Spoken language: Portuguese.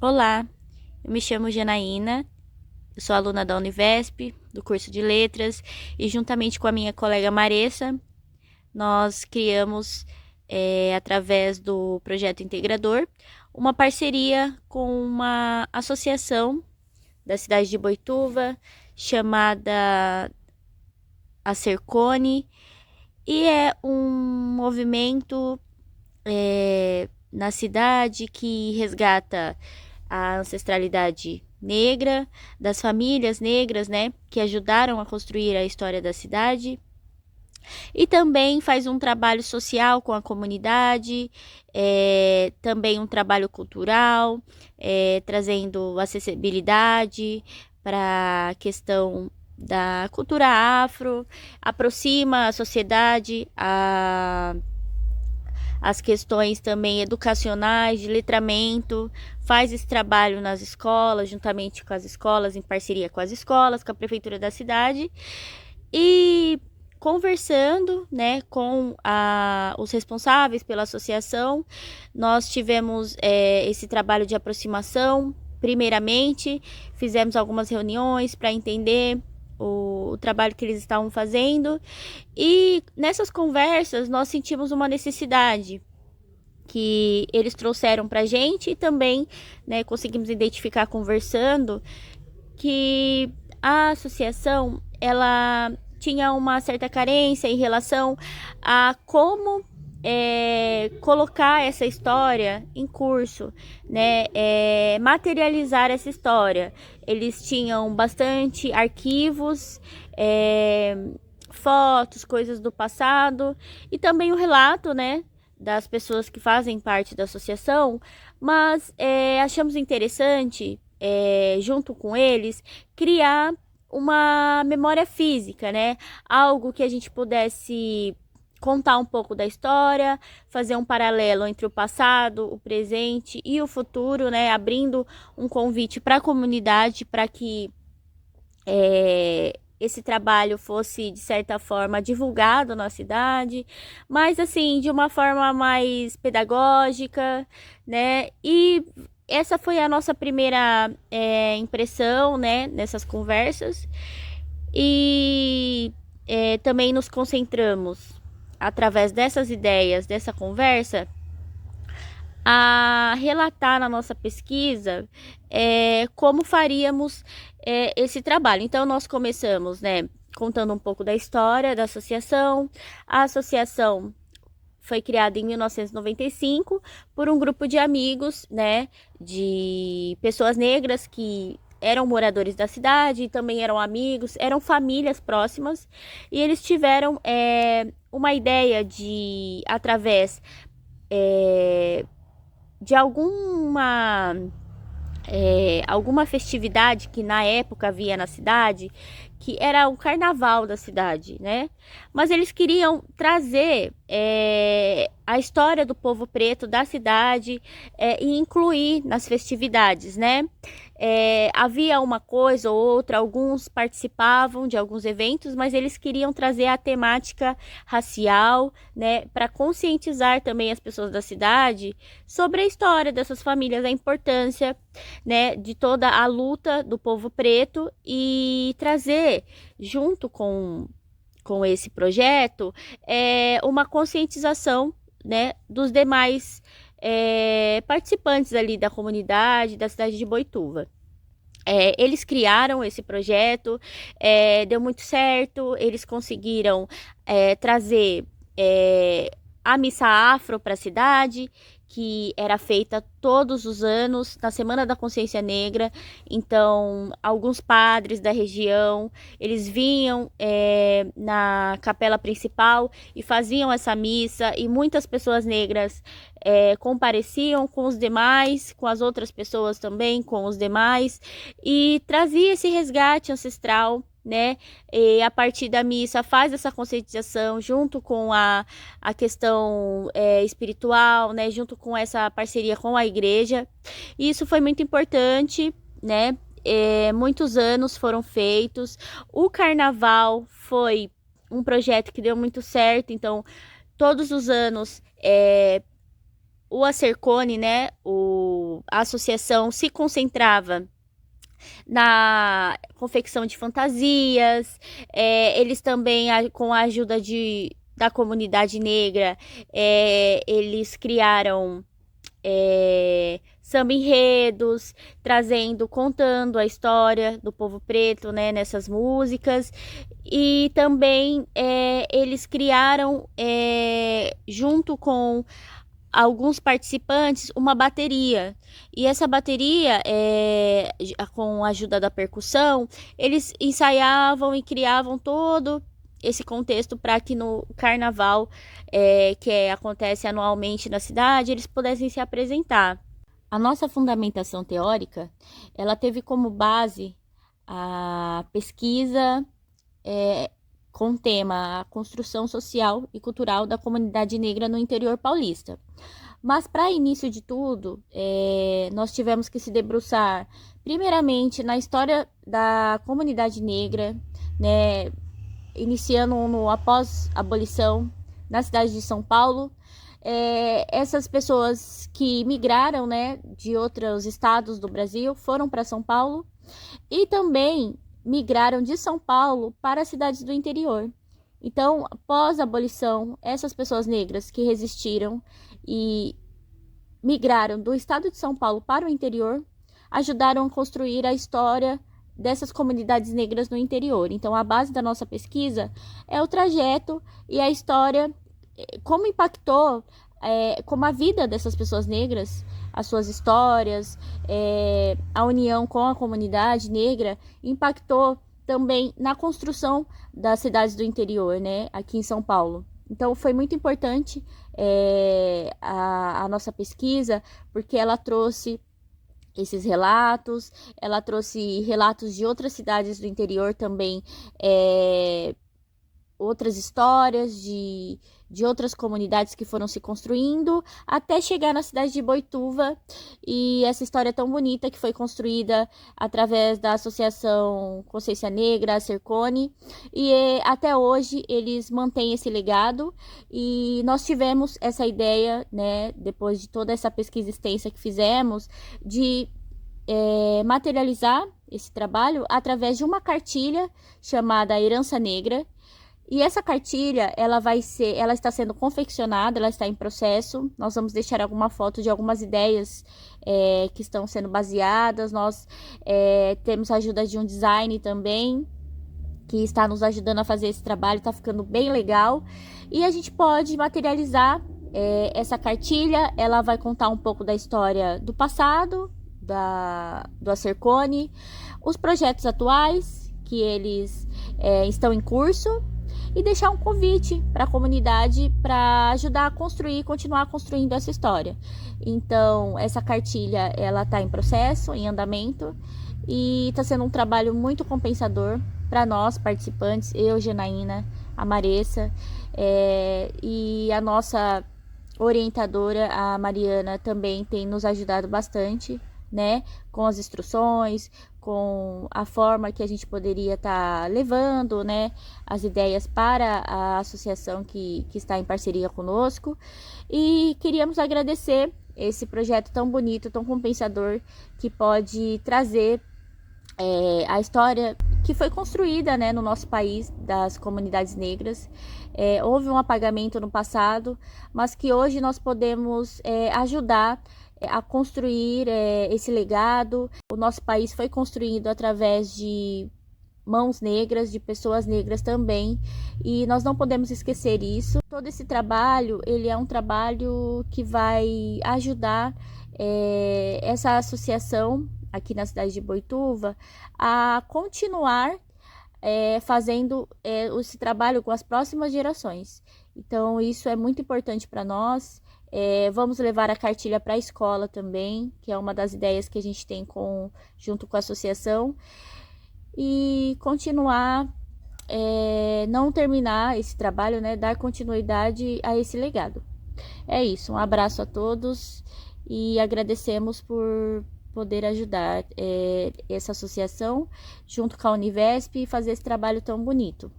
Olá, eu me chamo Janaína, eu sou aluna da Univesp, do curso de Letras, e juntamente com a minha colega Maressa, nós criamos, através do projeto Integrador, uma parceria com uma associação da cidade de Boituva, chamada Acercone, e é um movimento na cidade que resgata a ancestralidade negra, das famílias negras, né, que ajudaram a construir a história da cidade. E também faz um trabalho social com a comunidade, também um trabalho cultural, trazendo acessibilidade para a questão da cultura afro, aproxima a sociedade as questões também educacionais, de letramento, faz esse trabalho nas escolas, juntamente com as escolas, em parceria com as escolas, com a prefeitura da cidade, e conversando, né, com os responsáveis pela associação, nós tivemos esse trabalho de aproximação. Primeiramente, fizemos algumas reuniões para entender o trabalho que eles estavam fazendo, e nessas conversas nós sentimos uma necessidade que eles trouxeram para a gente, e também, né, conseguimos identificar conversando que a associação ela tinha uma certa carência em relação a como colocar essa história em curso, né? Materializar essa história. Eles tinham bastante arquivos, fotos, coisas do passado, e também o relato, né, das pessoas que fazem parte da associação, mas achamos interessante, junto com eles, criar uma memória física, né? Algo que a gente pudesse contar um pouco da história, fazer um paralelo entre o passado, o presente e o futuro, né? Abrindo um convite para a comunidade para que esse trabalho fosse, de certa forma, divulgado na cidade, mas assim, de uma forma mais pedagógica, né? E essa foi a nossa primeira impressão, né, nessas conversas. E também nos concentramos, através dessas ideias, dessa conversa, a relatar na nossa pesquisa como faríamos esse trabalho. Então, nós começamos, né, contando um pouco da história da associação. A associação foi criada em 1995 por um grupo de amigos, né, de pessoas negras que eram moradores da cidade e também eram amigos, eram famílias próximas, e eles tiveram uma ideia de, através de alguma festividade que na época havia na cidade, que era o carnaval da cidade, né? Mas eles queriam trazer a história do povo preto da cidade e incluir nas festividades, né? Havia uma coisa ou outra, alguns participavam de alguns eventos, mas eles queriam trazer a temática racial, né, para conscientizar também as pessoas da cidade sobre a história dessas famílias, a importância, né, de toda a luta do povo preto, e trazer junto com esse projeto uma conscientização, né, dos demais participantes ali da comunidade da cidade de Boituva. Eles criaram esse projeto, deu muito certo, eles conseguiram trazer a missa afro para a cidade, que era feita todos os anos na Semana da Consciência Negra. Então, alguns padres da região, eles vinham na capela principal e faziam essa missa, e muitas pessoas negras compareciam com os demais, com as outras pessoas também, com os demais, e trazia esse resgate ancestral, né? E a partir da missa faz essa conscientização junto com a questão espiritual, né? Junto com essa parceria com a igreja. E isso foi muito importante, né? Muitos anos foram feitos. O carnaval foi um projeto que deu muito certo, então todos os anos o Acercone, né, a associação se concentrava na confecção de fantasias, eles também, com a ajuda da comunidade negra, eles criaram samba enredos, contando a história do povo preto, né, nessas músicas. E também eles criaram, junto com alguns participantes, uma bateria. E essa bateria, com a ajuda da percussão, eles ensaiavam e criavam todo esse contexto para que no carnaval, que acontece anualmente na cidade, eles pudessem se apresentar. A nossa fundamentação teórica, ela teve como base a pesquisa com o tema a construção social e cultural da comunidade negra no interior paulista. Mas para início de tudo, nós tivemos que se debruçar primeiramente na história da comunidade negra, né, iniciando após a abolição na cidade de São Paulo. Essas pessoas que migraram, né, de outros estados do Brasil foram para São Paulo e também migraram de São Paulo para as cidades do interior. Então, após a abolição, essas pessoas negras que resistiram e migraram do estado de São Paulo para o interior ajudaram a construir a história dessas comunidades negras no interior. Então, a base da nossa pesquisa é o trajeto e a história, como impactou, como a vida dessas pessoas negras, as suas histórias, a união com a comunidade negra, impactou também na construção das cidades do interior, né, aqui em São Paulo. Então, foi muito importante a nossa pesquisa, porque ela trouxe esses relatos, ela trouxe relatos de outras cidades do interior também, outras histórias de outras comunidades que foram se construindo, até chegar na cidade de Boituva, e essa história tão bonita que foi construída através da Associação Consciência Negra, a Sercone, e até hoje eles mantêm esse legado, e nós tivemos essa ideia, né, depois de toda essa pesquisa extensa que fizemos, de materializar esse trabalho através de uma cartilha chamada Herança Negra. E essa cartilha, ela está sendo confeccionada, ela está em processo. Nós vamos deixar alguma foto de algumas ideias que estão sendo baseadas. Nós temos a ajuda de um design também, que está nos ajudando a fazer esse trabalho, está ficando bem legal. E a gente pode materializar essa cartilha. Ela vai contar um pouco da história do passado, do Acercone, os projetos atuais que eles estão em curso, e deixar um convite para a comunidade para ajudar a continuar construindo essa história. Então, essa cartilha, ela está em processo, em andamento, e está sendo um trabalho muito compensador para nós participantes, eu, Janaína, a Maressa, e a nossa orientadora, a Mariana, também tem nos ajudado bastante, né, com as instruções, com a forma que a gente poderia estar levando, né, as ideias para a associação que está em parceria conosco. E queríamos agradecer esse projeto tão bonito, tão compensador, que pode trazer a história que foi construída, né, no nosso país, das comunidades negras. Houve um apagamento no passado, mas que hoje nós podemos ajudar a construir esse legado. O nosso país foi construído através de mãos negras, de pessoas negras também, e nós não podemos esquecer isso. Todo esse trabalho, ele é um trabalho que vai ajudar essa associação aqui na cidade de Boituva a continuar fazendo esse trabalho com as próximas gerações. Então, isso é muito importante para nós. Vamos levar a cartilha para a escola também, que é uma das ideias que a gente tem junto com a associação, e continuar, não terminar esse trabalho, né, dar continuidade a esse legado. É isso, um abraço a todos e agradecemos por poder ajudar essa associação junto com a Univesp e fazer esse trabalho tão bonito.